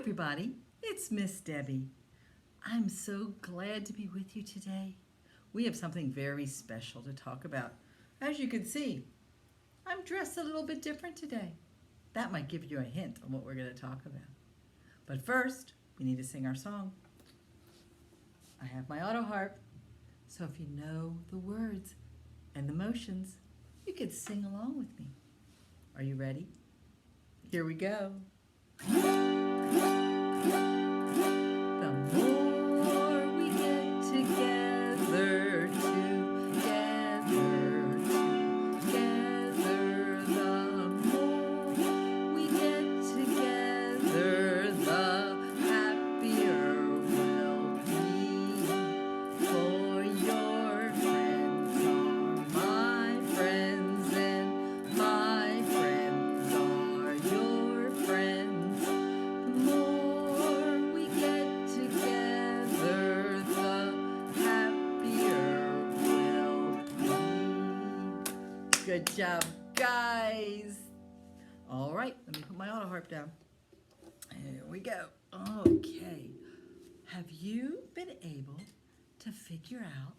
everybody, it's Miss Debbie. I'm so glad to be with you today. We have something very special to talk about. As you can see, I'm dressed a little bit different today. That might give you a hint on what we're going to talk about. But first, we need to sing our song. I have my auto harp, so if you know the words and the motions, you could sing along with me. Are you ready? Here we go. The more we get together, the more we get together, the happier we'll be. For your friends are my friends, and my friends are your friends. The more we get together, the happier we'll be. Good job, guys. All right, let me put my auto harp down. Here we go. Okay. Have you been able to figure out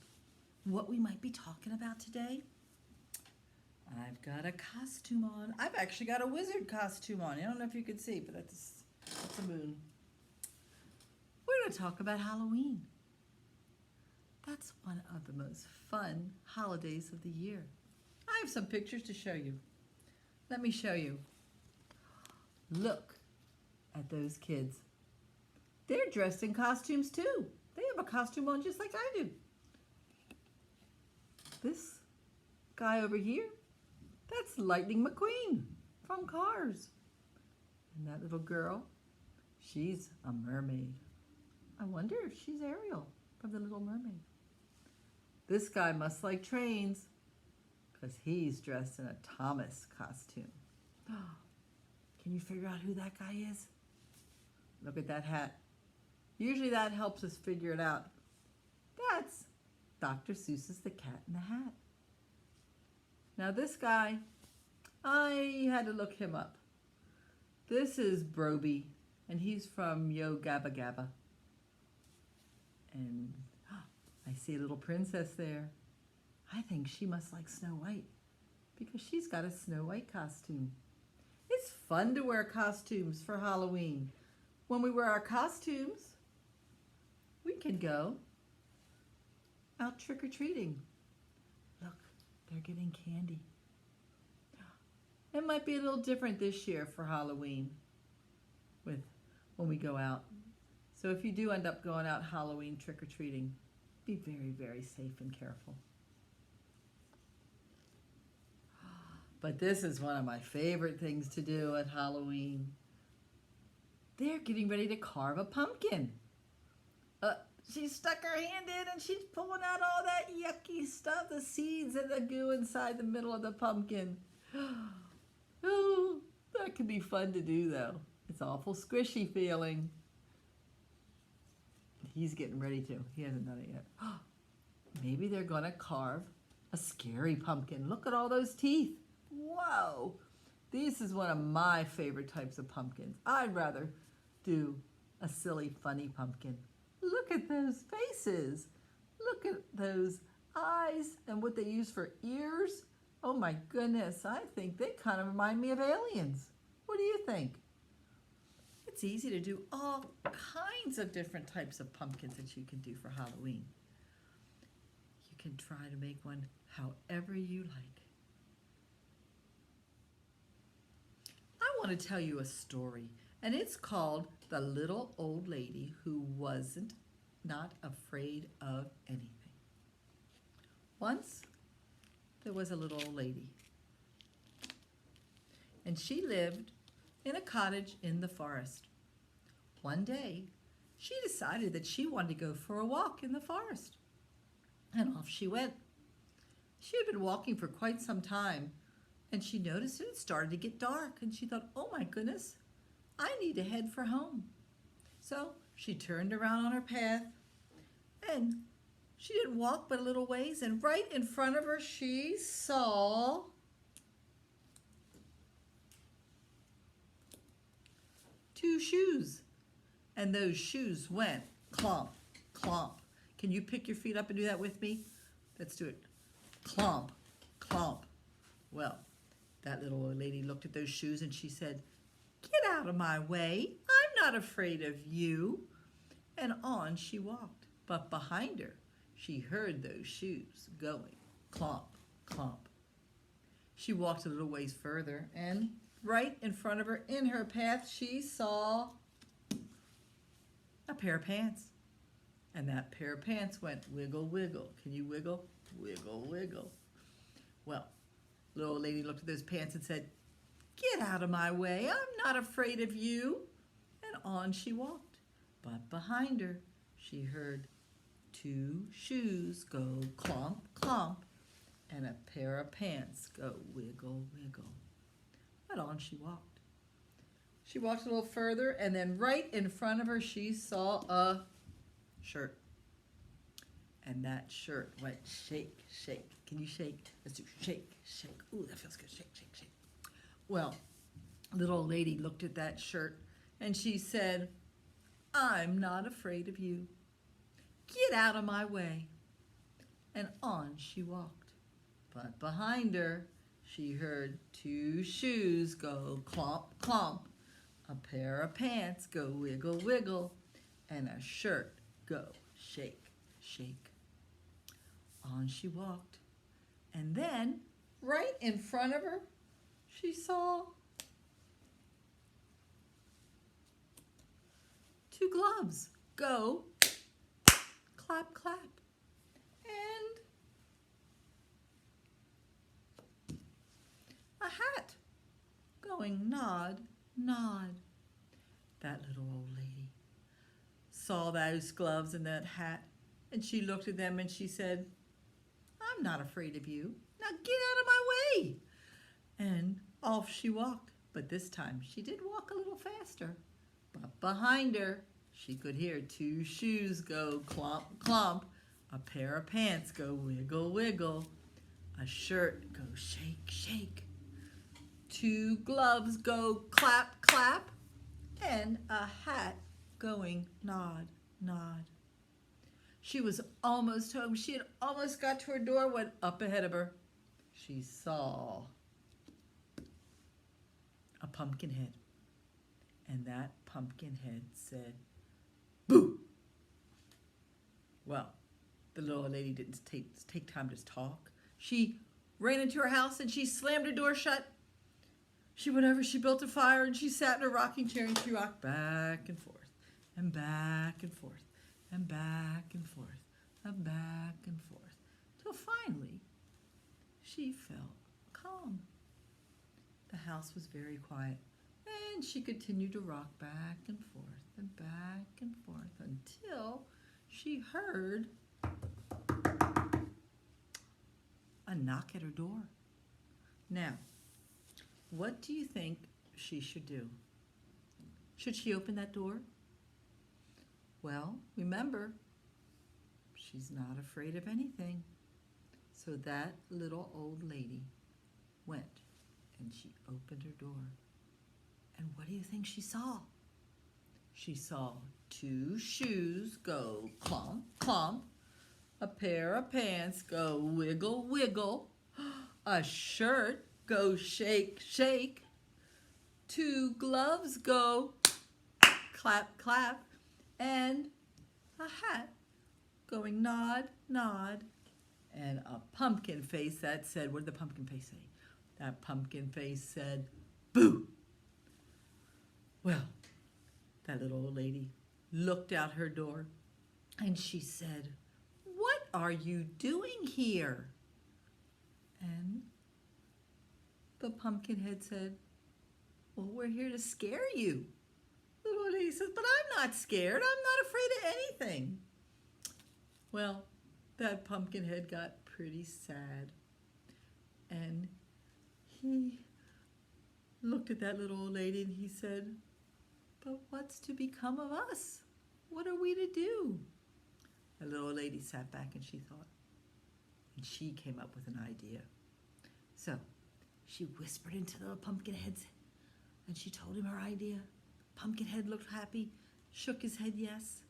what we might be talking about today? I've got a costume on. I've actually got a wizard costume on. I don't know if you can see, but that's a moon. We're going to talk about Halloween. That's one of the most fun holidays of the year. I have some pictures to show you. Let me show you. Look at those kids. They're dressed in costumes too. They have a costume on just like I do. This guy over here, that's Lightning McQueen from Cars. And that little girl, she's a mermaid. I wonder if she's Ariel from The Little Mermaid. This guy must like trains because he's dressed in a Thomas costume. Can you figure out who that guy is? Look at that hat. Usually that helps us figure it out. That's Dr. Seuss's The Cat in the Hat. Now this guy, I had to look him up. This is Broby, and he's from Yo Gabba Gabba. And I see a little princess there. I think she must like Snow White because she's got a Snow White costume. It's fun to wear costumes for Halloween. When we wear our costumes, we can go out trick-or-treating. Look, they're getting candy. It might be a little different this year for Halloween when we go out. So if you do end up going out Halloween trick-or-treating, be very, very safe and careful. But this is one of my favorite things to do at Halloween. They're getting ready to carve a pumpkin. She stuck her hand in and she's pulling out all that yucky stuff, the seeds and the goo inside the middle of the pumpkin. Oh, that could be fun to do though. It's awful squishy feeling. He's getting ready to. He hasn't done it yet. Maybe they're gonna carve a scary pumpkin. Look at all those teeth. Whoa. This is one of my favorite types of pumpkins. I'd rather do a silly, funny pumpkin. Look at those faces. Look at those eyes and what they use for ears. Oh my goodness, I think they kind of remind me of aliens. What do you think? It's easy to do all kinds of different types of pumpkins that you can do for Halloween. You can try to make one however you like. I want to tell you a story, and it's called The Little Old Lady Who Wasn't Not Afraid of Anything. Once, there was a little old lady, and she lived in a cottage in the forest. One day, she decided that she wanted to go for a walk in the forest, and off she went. She had been walking for quite some time, and she noticed that it started to get dark, and she thought, oh my goodness, I need to head for home. So she turned around on her path, and she didn't walk but a little ways, and right in front of her she saw two shoes and those shoes went clomp, clomp. Can you pick your feet up and do that with me? Let's do it. Clomp, clomp. Well, that little old lady looked at those shoes and she said, "Get out of my way. I'm not afraid of you." And on she walked. But behind her, she heard those shoes going clomp, clomp. She walked a little ways further, and right in front of her, in her path, she saw a pair of pants. And that pair of pants went wiggle, wiggle. Can you wiggle? Wiggle, wiggle. Well, the little old lady looked at those pants and said, "Get out of my way. I'm not afraid of you." And on she walked. But behind her, she heard two shoes go clomp, clomp, and a pair of pants go wiggle, wiggle. But on she walked. She walked a little further, and then right in front of her, she saw a shirt. And that shirt went shake, shake. Can you shake? Let's do shake, shake. Ooh, that feels good. Shake, shake, shake. Well, little old lady looked at that shirt, and she said, "I'm not afraid of you. Get out of my way." And on she walked. But behind her, she heard two shoes go clomp, clomp, a pair of pants go wiggle, wiggle, and a shirt go shake, shake. On she walked. And then, right in front of her, she saw two gloves go clap, clap. And a hat going nod, nod. That little old lady saw those gloves and that hat, and she looked at them and she said, "I'm not afraid of you. Now get out of my way." And off she walked, but this time she did walk a little faster. But behind her, she could hear two shoes go clomp, clomp, a pair of pants go wiggle, wiggle, a shirt go shake, shake, two gloves go clap, clap, and a hat going nod, nod. She was almost home. She had almost got to her door when up ahead of her, she saw a pumpkin head. And that pumpkin head said, "Boo!" Well, the little lady didn't take time to talk. She ran into her house and she slammed her door shut. She went over, she built a fire, and she sat in a rocking chair and she rocked back and forth, and back and forth, and back and forth, and back and forth, till finally she felt calm. The house was very quiet, and she continued to rock back and forth and back and forth until she heard a knock at her door. Now, what do you think she should do? Should she open that door? Well, remember, she's not afraid of anything. So that little old lady went and she opened her door. And what do you think she saw? She saw two shoes go clomp, clomp, a pair of pants go wiggle, wiggle, a shirt go shake, shake, two gloves go clap, clap, and a hat going nod, nod, and a pumpkin face that said, what did the pumpkin face say? That pumpkin face said, "Boo!" Well, that little old lady looked out her door and she said, "What are you doing here?" And the pumpkin head said, "Well, we're here to scare you." The little lady says, "But I'm not scared. I'm not afraid of anything." Well, that pumpkin head got pretty sad. And he looked at that little old lady and he said, "But what's to become of us? What are we to do?" The little old lady sat back and she thought. And she came up with an idea. So she whispered into the pumpkin head and she told him her idea. Pumpkinhead looked happy. shook his head yes,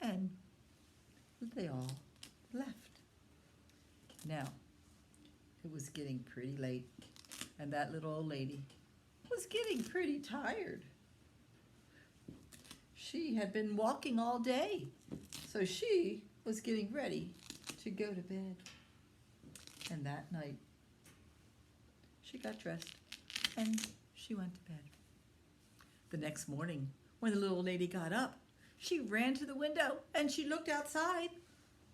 and they all left. Now, it was getting pretty late, and that little old lady was getting pretty tired. She had been walking all day, so she was getting ready to go to bed. And that night, she got dressed and she went to bed. The next morning, when the little lady got up, she ran to the window and she looked outside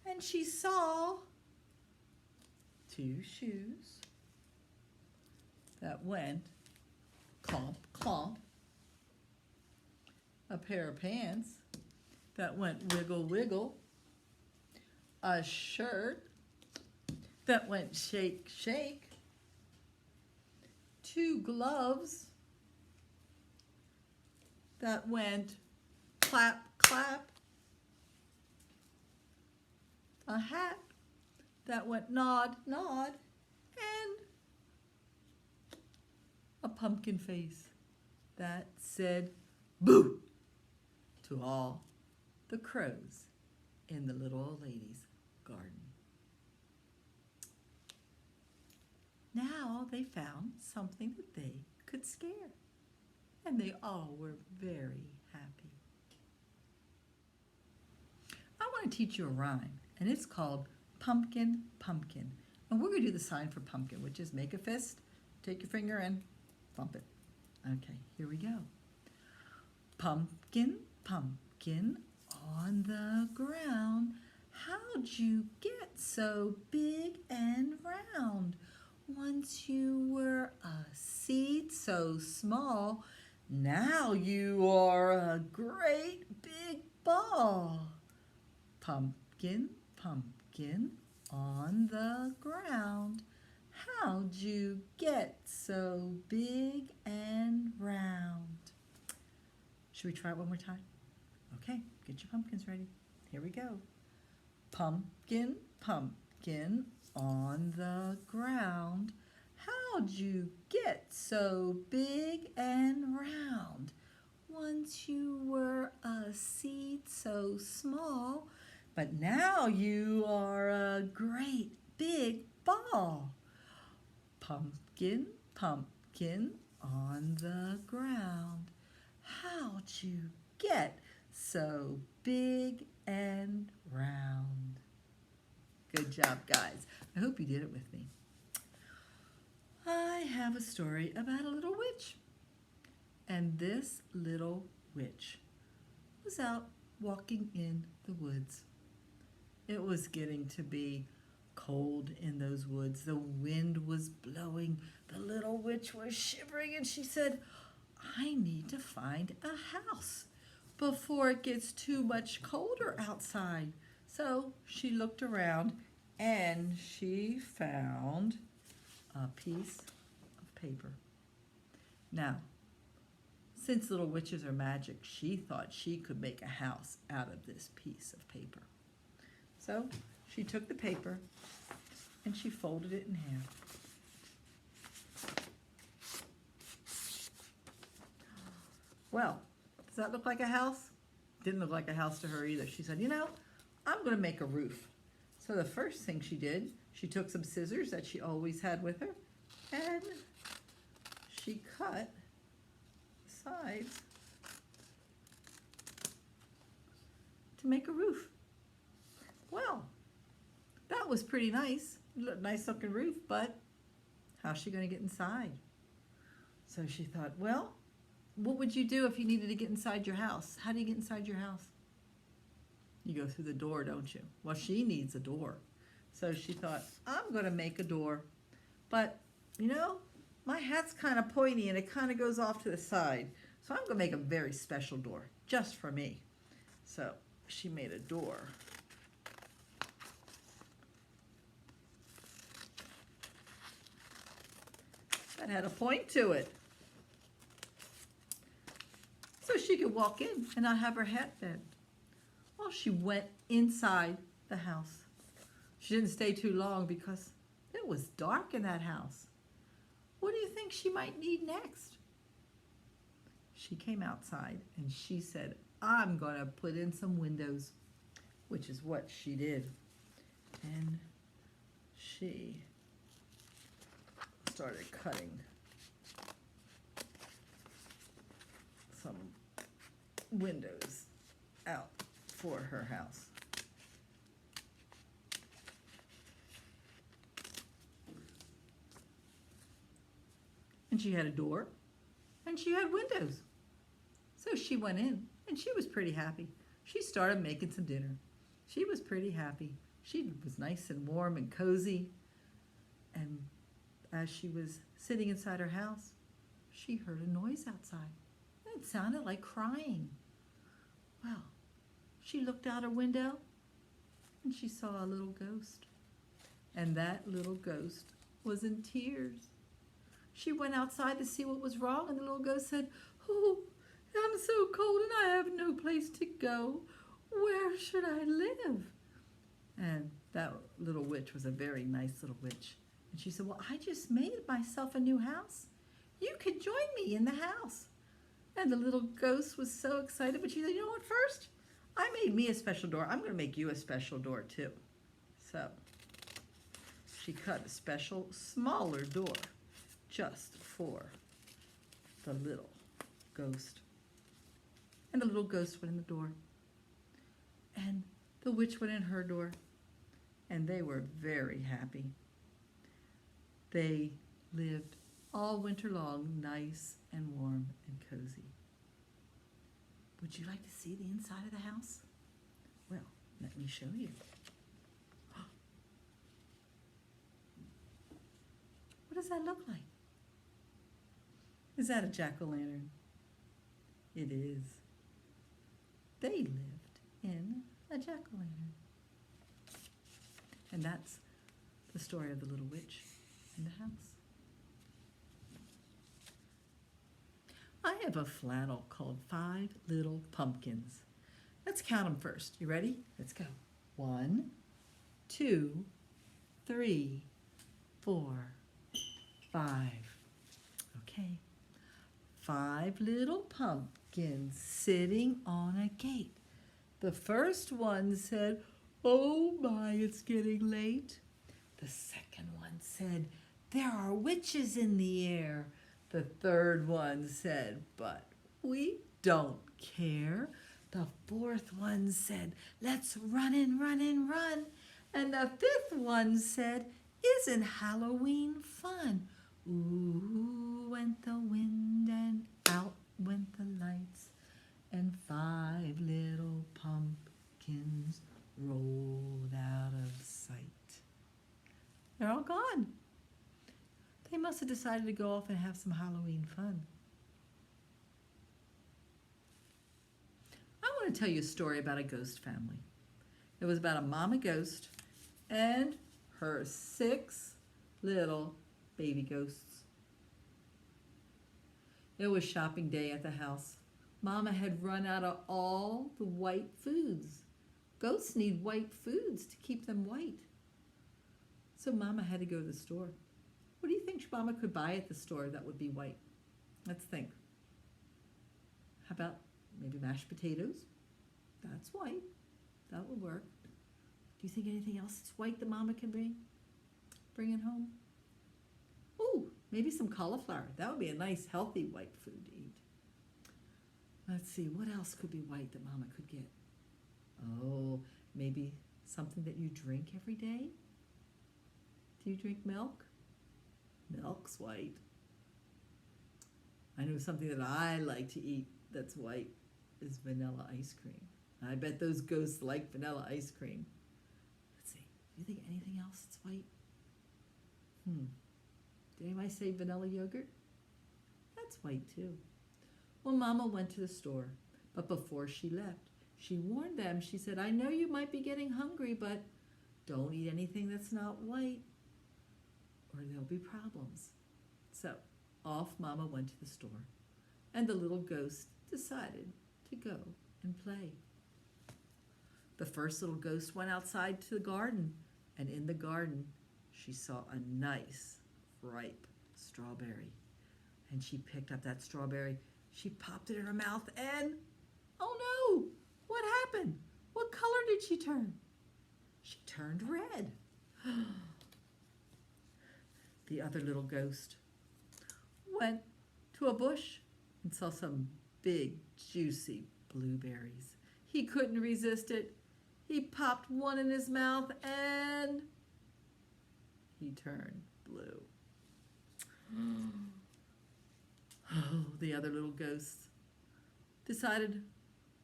and she saw 2 shoes that went clomp, clomp, a pair of pants that went wiggle, wiggle, a shirt that went shake, shake, 2 gloves that went clap, clap, a hat that went nod, nod, and a pumpkin face that said boo to all the crows in the little old lady's garden. Now they found something that they could scare, and they all were very happy. I want to teach you a rhyme, and it's called Pumpkin, Pumpkin. And we're going to do the sign for pumpkin, which is make a fist, take your finger and thump it. Okay, here we go. Pumpkin, pumpkin, on the ground, how'd you get so big and round? Once you were a seed so small, now you are a great big ball. Pumpkin, pumpkin, on the ground, how'd you get so big and round? Should we try it one more time? Okay, get your pumpkins ready. Here we go. Pumpkin, pumpkin, on the ground, how'd you get so big and round? Once you were a seed so small, but now you are a great big ball. Pumpkin, pumpkin, on the ground, how'd you get so big and round? Good job, guys. I hope you did it with me. I have a story about a little witch. And this little witch was out walking in the woods. It was getting to be cold in those woods. The wind was blowing. The little witch was shivering, and she said, I need to find a house before it gets too much colder outside. So she looked around and she found a piece of paper. Now, since little witches are magic, she thought she could make a house out of this piece of paper. So she took the paper and she folded it in half. Well, does that look like a house? Didn't look like a house to her either. She said, you know, I'm going to make a roof. So the first thing she did, she took some scissors that she always had with her, and she cut sides to make a roof. Well, that was pretty nice. Nice looking roof, but how's she going to get inside? So she thought, well, what would you do if you needed to get inside your house? How do you get inside your house? You go through the door, don't you? Well, she needs a door. So she thought, I'm going to make a door. But, you know, my hat's kind of pointy and it kind of goes off to the side. So I'm going to make a very special door just for me. So she made a door. That had a point to it. So she could walk in and not have her hat bent. Well, she went inside the house. She didn't stay too long because it was dark in that house. What do you think she might need next? She came outside and she said, I'm gonna put in some windows, which is what she did. And she started cutting some windows out for her house. And she had a door, and she had windows. So she went in, and she was pretty happy. She started making some dinner. She was pretty happy. She was nice and warm and cozy. And as she was sitting inside her house, she heard a noise outside. It sounded like crying. Well, she looked out her window, and she saw a little ghost. And that little ghost was in tears. She went outside to see what was wrong, and the little ghost said, "Oh, I'm so cold and I have no place to go. Where should I live?" And that little witch was a very nice little witch. And she said, "Well, I just made myself a new house. You could join me in the house." And the little ghost was so excited, but she said, "You know what, first, I made me a special door. I'm going to make you a special door too." So she cut a special, smaller door just for the little ghost. And the little ghost went in the door. And the witch went in her door. And they were very happy. They lived all winter long, nice and warm and cozy. Would you like to see the inside of the house? Well, let me show you. What does that look like? Is that a jack-o'-lantern? It is. They lived in a jack-o'-lantern. And that's the story of the little witch in the house. I have a flannel called 5 Little Pumpkins. Let's count them first. You ready? Let's go. 1, 2, 3, 4, 5. Okay. 5 little pumpkins sitting on a gate. The first one said, "Oh my, it's getting late." The second one said, "There are witches in the air." The third one said, "But we don't care." The fourth one said, "Let's run and run and run." And the fifth one said, "Isn't Halloween fun?" Ooh, went the wind and out went the lights, and 5 little pumpkins rolled out of sight. They're all gone. They must have decided to go off and have some Halloween fun. I want to tell you a story about a ghost family. It was about a mama ghost and her 6 little baby ghosts. It was shopping day at the house. Mama had run out of all the white foods. Ghosts need white foods to keep them white. So Mama had to go to the store. What do you think Mama could buy at the store that would be white? Let's think. How about maybe mashed potatoes? That's white. That would work. Do you think anything else that's white that Mama can bring it home? Ooh, maybe some cauliflower. That would be a nice, healthy white food to eat. Let's see, what else could be white that Mama could get? Oh, maybe something that you drink every day? Do you drink milk? Milk's white. I know something that I like to eat that's white is vanilla ice cream. I bet those ghosts like vanilla ice cream. Let's see, do you think anything else that's white? Did anybody say vanilla yogurt? That's white too. Well, Mama went to the store, but before she left, she warned them. She said, "I know you might be getting hungry, but don't eat anything that's not white, or there'll be problems." So off Mama went to the store, and the little ghost decided to go and play. The first little ghost went outside to the garden, and in the garden she saw a nice, ripe strawberry. And she picked up that strawberry, she popped it in her mouth, and oh she turn? She turned red. The other little ghost went to a bush and saw some big, juicy blueberries. He couldn't resist it. He popped one in his mouth and he turned blue. Oh, the other little ghost decided,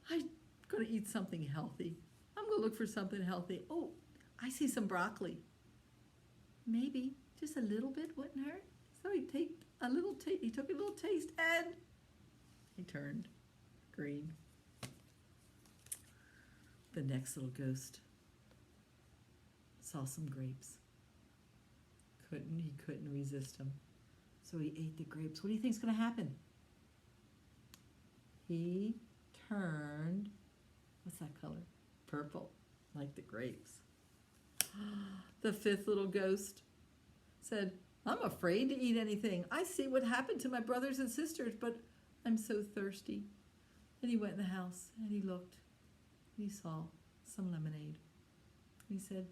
I'm going to eat something healthy. I'm going to look for something healthy. Oh, I see some broccoli. Maybe just a little bit wouldn't hurt. So he took a little taste and he turned green. The next little ghost saw some grapes. He couldn't resist them. So he ate the grapes. What do you think's going to happen? He turned, what's that color? Purple, like the grapes. The fifth little ghost said, I'm afraid to eat anything. I see what happened to my brothers and sisters, but I'm so thirsty. And he went in the house and he looked and he saw some lemonade. And he said,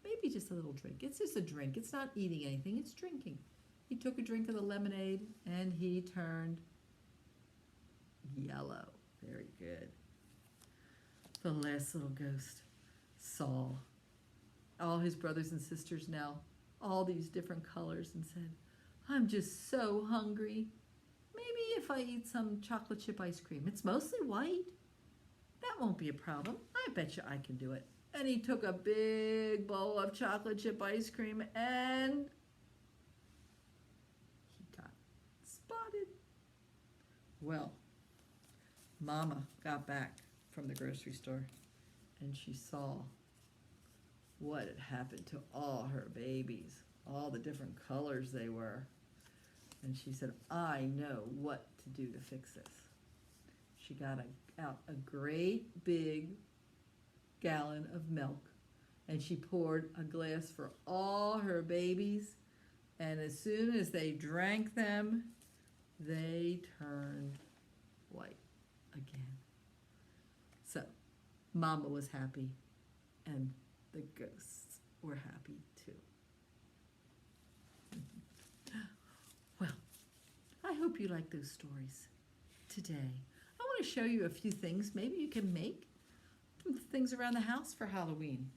maybe just a little drink. It's just a drink. It's not eating anything. It's drinking. He took a drink of the lemonade and he turned yellow. Very good. The last little ghost saw all his brothers and sisters now, all these different colors, and said, I'm just so hungry. Maybe if I eat some chocolate chip ice cream. It's mostly white. That won't be a problem. I bet you I can do it. And he took a big bowl of chocolate chip ice cream and he got spotted. Well, Mama got back from the grocery store and she saw what had happened to all her babies, all the different colors they were. And she said, I know what to do to fix this. She got out a great big gallon of milk and she poured a glass for all her babies, and as soon as they drank them, they turned white again. So Mama was happy and the ghosts were happy too. Well, I hope you like those stories today. I want to show you a few things maybe you can make some things around the house for Halloween.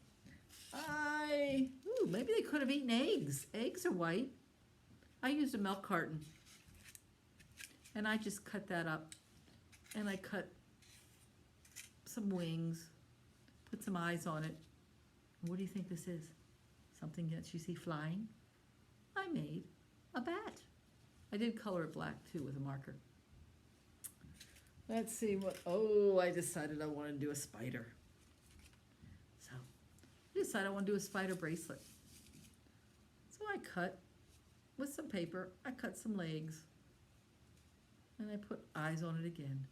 Maybe they could have eaten eggs. Eggs are white. I used a milk carton and I just cut that up and I cut some wings, put some eyes on it. What do you think this is? Something that you see flying? I made a bat. I did color it black too with a marker. Let's see what, I decided I wanted to do a spider. So I decided I want to do a spider bracelet. So I cut with some paper, I cut some legs and I put eyes on it again.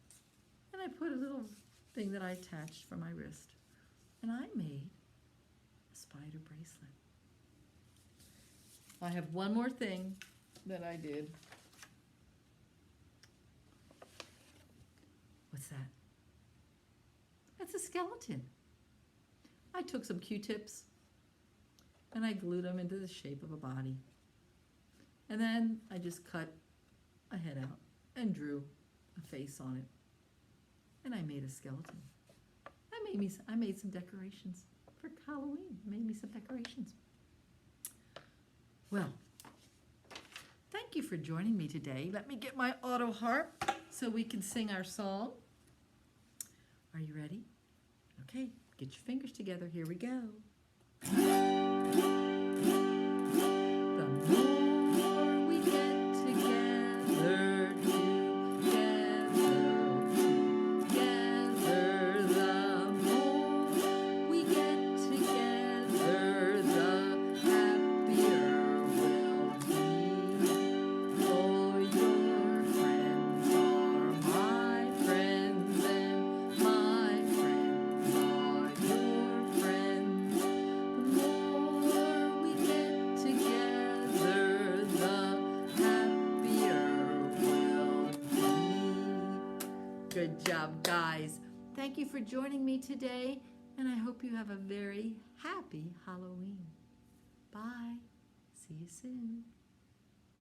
And I put a little thing that I attached from my wrist. And I made a spider bracelet. I have one more thing that I did. What's that? That's a skeleton. I took some Q-tips and I glued them into the shape of a body. And then I just cut a head out and drew a face on it. And I made a skeleton. I made some decorations for Halloween. I made me some decorations. Well, thank you for joining me today. Let me get my auto harp so we can sing our song. Are you ready? Okay, get your fingers together. Here we go. The more we get together, the more we get together, the happier we'll be. For your friends are my friends, and my friends are your friends. The more we get together, the happier we'll be. Good job, guys. Thank you for joining me today. And I hope you have a very happy Halloween. Bye. See you soon.